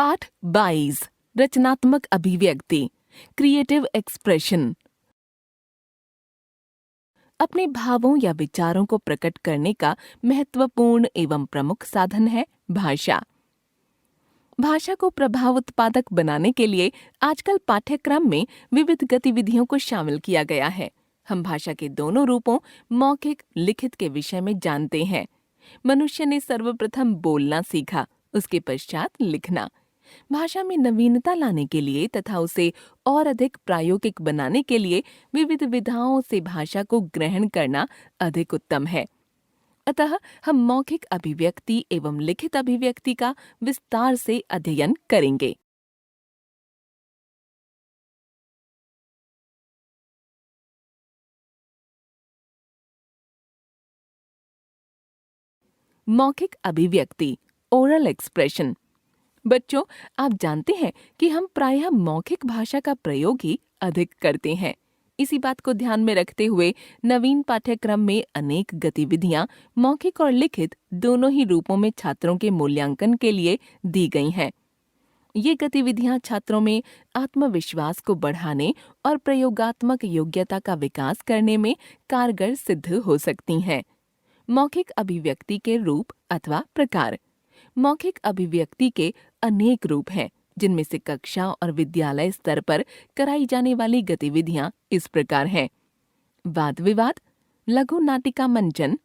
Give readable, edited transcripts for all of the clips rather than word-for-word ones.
पाठ 22 रचनात्मक अभिव्यक्ति क्रिएटिव एक्सप्रेशन। अपने भावों या विचारों को प्रकट करने का महत्वपूर्ण एवं प्रमुख साधन है भाषा। भाषा को प्रभाव उत्पादक बनाने के लिए आजकल पाठ्यक्रम में विविध गतिविधियों को शामिल किया गया है। हम भाषा के दोनों रूपों मौखिक लिखित के विषय में जानते हैं। मनुष्य ने सर्वप्रथम बोलना सीखा, उसके पश्चात लिखना। भाषा में नवीनता लाने के लिए तथा उसे और अधिक प्रायोगिक बनाने के लिए विविध विधाओं से भाषा को ग्रहण करना अधिक उत्तम है। अतः हम मौखिक अभिव्यक्ति एवं लिखित अभिव्यक्ति का विस्तार से अध्ययन करेंगे। मौखिक अभिव्यक्ति ओरल एक्सप्रेशन। बच्चों, आप जानते हैं कि हम प्रायः मौखिक भाषा का प्रयोग ही अधिक करते हैं। इसी बात को ध्यान में रखते हुए नवीन पाठ्यक्रम में अनेक गतिविधियां मौखिक और लिखित दोनों ही रूपों में छात्रों के मूल्यांकन के लिए दी गई हैं। ये गतिविधियां छात्रों में आत्मविश्वास को बढ़ाने और प्रयोगात्मक योग्यता का विकास करने में कारगर सिद्ध हो सकती हैं। मौखिक अभिव्यक्ति के रूप अथवा प्रकार। मौखिक अभिव्यक्ति के अनेक रूप हैं, जिनमें से कक्षा और विद्यालय स्तर पर कराई जाने वाली गतिविधियां इस प्रकार हैं: वाद विवाद, लघु नाटिका मंचन,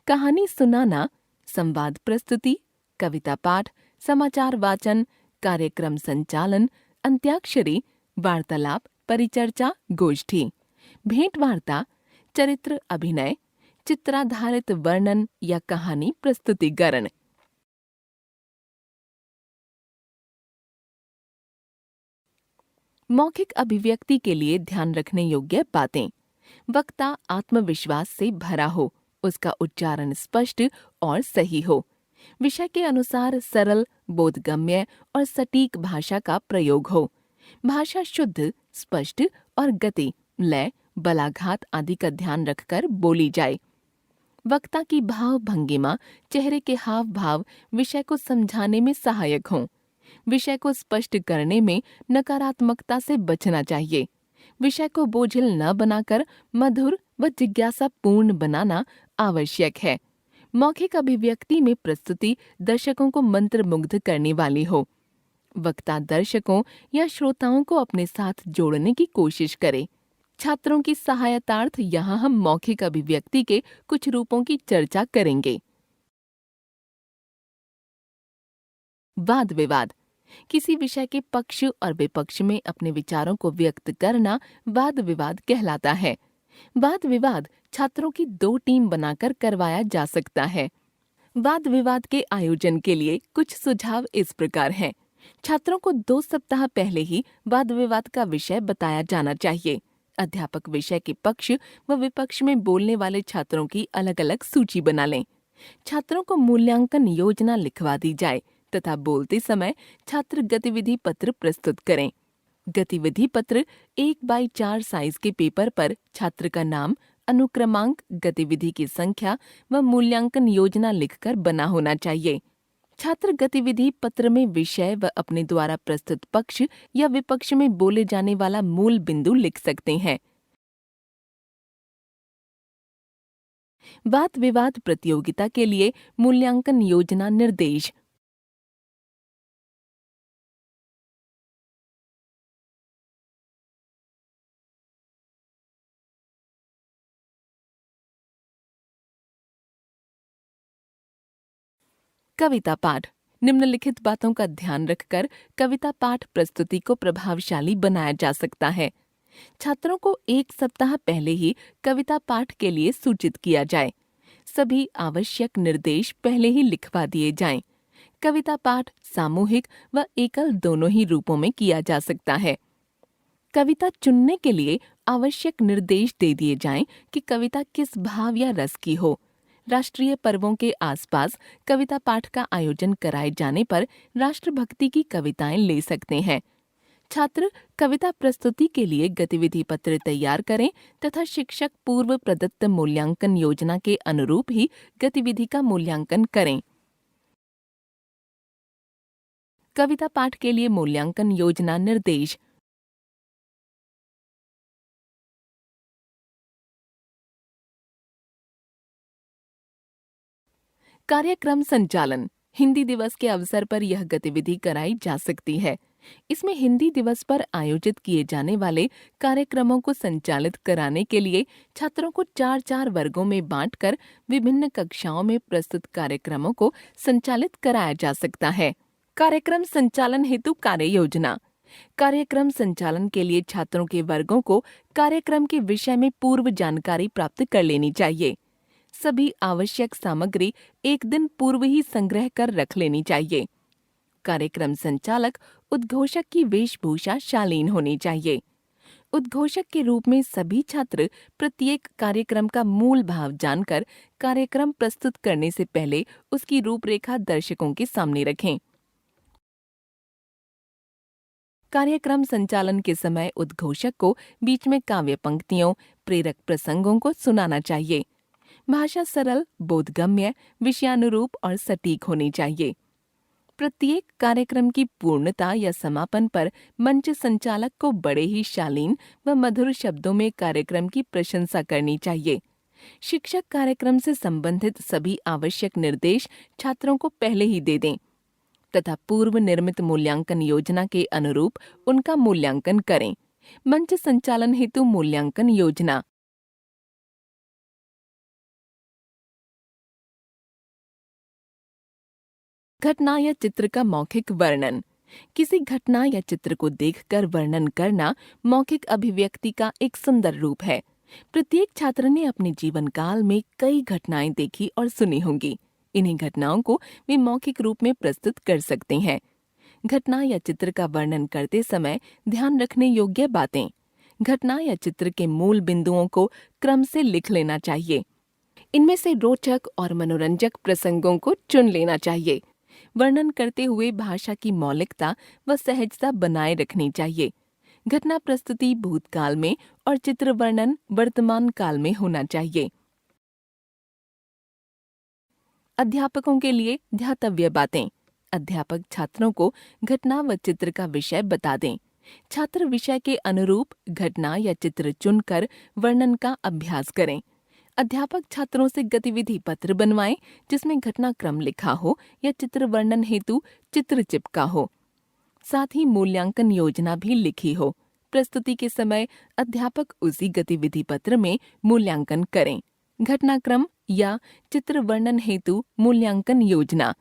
कहानी सुनाना, संवाद प्रस्तुति, कविता पाठ, समाचार वाचन, कार्यक्रम संचालन, अंत्याक्षरी, वार्तालाप, परिचर्चा, गोष्ठी, भेंट वार्ता, चरित्र अभिनय, चित्राधारित वर्णन या कहानी प्रस्तुतिकरण। मौखिक अभिव्यक्ति के लिए ध्यान रखने योग्य बातें। वक्ता आत्मविश्वास से भरा हो, उसका उच्चारण स्पष्ट और सही हो, विषय के अनुसार सरल, बोधगम्य और सटीक भाषा का प्रयोग हो, भाषा शुद्ध, स्पष्ट और गति, लय, बलाघात आदि का ध्यान रखकर बोली जाए। वक्ता की भाव भंगिमा, चेहरे के हाव भाव विषय को समझाने में सहायक हों। विषय को स्पष्ट करने में नकारात्मकता से बचना चाहिए। विषय को बोझिल न बनाकर मधुर व जिज्ञासापूर्ण बनाना आवश्यक है। मौखिक अभिव्यक्ति में प्रस्तुति दर्शकों को मंत्रमुग्ध करने वाली हो। वक्ता दर्शकों या श्रोताओं को अपने साथ जोड़ने की कोशिश करे। छात्रों की सहायतार्थ यहाँ हम मौखिक अभिव्यक्ति के कुछ रूपों की चर्चा करेंगे। वाद विवाद। किसी विषय के पक्ष और विपक्ष में अपने विचारों को व्यक्त करना वाद विवाद कहलाता है। वाद विवाद छात्रों की दो टीम बनाकर करवाया जा सकता है। वाद विवाद के आयोजन के लिए कुछ सुझाव इस प्रकार हैं। छात्रों को 2 सप्ताह पहले ही वाद विवाद का विषय बताया जाना चाहिए। अध्यापक विषय के पक्ष व विपक्ष में बोलने वाले छात्रों की अलग-अलग सूची बना लें। छात्रों को मूल्यांकन योजना लिखवा दी जाए तथा बोलते समय छात्र गतिविधि पत्र प्रस्तुत करें। गतिविधि पत्र 1x4 साइज के पेपर पर छात्र का नाम, अनुक्रमांक, गतिविधि की संख्या व मूल्यांकन योजना लिखकर बना होना चाहिए। छात्र गतिविधि पत्र में विषय व अपने द्वारा प्रस्तुत पक्ष या विपक्ष में बोले जाने वाला मूल बिंदु लिख सकते हैं। वाद विवाद प्रतियोगिता के लिए मूल्यांकन योजना निर्देश। कविता पाठ। निम्नलिखित बातों का ध्यान रखकर कविता पाठ प्रस्तुति को प्रभावशाली बनाया जा सकता है। छात्रों को 1 सप्ताह पहले ही कविता पाठ के लिए सूचित किया जाए। सभी आवश्यक निर्देश पहले ही लिखवा दिए जाएं। कविता पाठ सामूहिक व एकल दोनों ही रूपों में किया जा सकता है। कविता चुनने के लिए आवश्यक निर्देश दे दिए जाएं कि कविता किस भाव या रस की हो। राष्ट्रीय पर्वों के आसपास कविता पाठ का आयोजन कराए जाने पर राष्ट्रभक्ति की कविताएं ले सकते हैं। छात्र कविता प्रस्तुति के लिए गतिविधि पत्र तैयार करें तथा शिक्षक पूर्व प्रदत्त मूल्यांकन योजना के अनुरूप ही गतिविधि का मूल्यांकन करें। कविता पाठ के लिए मूल्यांकन योजना निर्देश। कार्यक्रम संचालन। हिंदी दिवस के अवसर पर यह गतिविधि कराई जा सकती है। इसमें हिंदी दिवस पर आयोजित किए जाने वाले कार्यक्रमों को संचालित कराने के लिए छात्रों को 4-4 वर्गों में बांटकर विभिन्न कक्षाओं में प्रस्तुत कार्यक्रमों को संचालित कराया जा सकता है। कार्यक्रम संचालन हेतु कार्य योजना। कार्यक्रम संचालन के लिए छात्रों के वर्गों को कार्यक्रम के विषय में पूर्व जानकारी प्राप्त कर लेनी चाहिए। सभी आवश्यक सामग्री एक दिन पूर्व ही संग्रह कर रख लेनी चाहिए। कार्यक्रम संचालक उद्घोषक की वेशभूषा शालीन होनी चाहिए। उद्घोषक के रूप में सभी छात्र प्रत्येक कार्यक्रम का मूल भाव जानकर कार्यक्रम प्रस्तुत करने से पहले उसकी रूपरेखा दर्शकों के सामने रखें। कार्यक्रम संचालन के समय उद्घोषक को बीच में काव्य पंक्तियों, प्रेरक प्रसंगों को सुनाना चाहिए। भाषा सरल, बोधगम्य, विषयानुरूप और सटीक होनी चाहिए। प्रत्येक कार्यक्रम की पूर्णता या समापन पर मंच संचालक को बड़े ही शालीन व मधुर शब्दों में कार्यक्रम की प्रशंसा करनी चाहिए। शिक्षक कार्यक्रम से संबंधित सभी आवश्यक निर्देश छात्रों को पहले ही दे दें तथा पूर्व निर्मित मूल्यांकन योजना के अनुरूप उनका मूल्यांकन करें। मंच संचालन हेतु मूल्यांकन योजना। घटना या चित्र का मौखिक वर्णन। किसी घटना या चित्र को देखकर वर्णन करना मौखिक अभिव्यक्ति का एक सुंदर रूप है। प्रत्येक छात्र ने अपने जीवन काल में कई घटनाएं देखी और सुनी होंगी। इन्हीं घटनाओं को वे मौखिक रूप में प्रस्तुत कर सकते हैं। घटना या चित्र का वर्णन करते समय ध्यान रखने योग्य बातें। घटना या चित्र के मूल बिंदुओं को क्रम से लिख लेना चाहिए। इनमें से रोचक और मनोरंजक प्रसंगों को चुन लेना चाहिए। वर्णन करते हुए भाषा की मौलिकता व सहजता बनाए रखनी चाहिए। घटना प्रस्तुति भूतकाल में और चित्र वर्णन वर्तमान काल में होना चाहिए। अध्यापकों के लिए ध्यातव्य बातें। अध्यापक छात्रों को घटना व चित्र का विषय बता दें। छात्र विषय के अनुरूप घटना या चित्र चुनकर वर्णन का अभ्यास करें। अध्यापक छात्रों से गतिविधि पत्र बनवाएं जिसमें घटनाक्रम लिखा हो या चित्र वर्णन हेतु चित्र चिपका हो। साथ ही मूल्यांकन योजना भी लिखी हो। प्रस्तुति के समय अध्यापक उसी गतिविधि पत्र में मूल्यांकन करें। घटनाक्रम या चित्र वर्णन हेतु मूल्यांकन योजना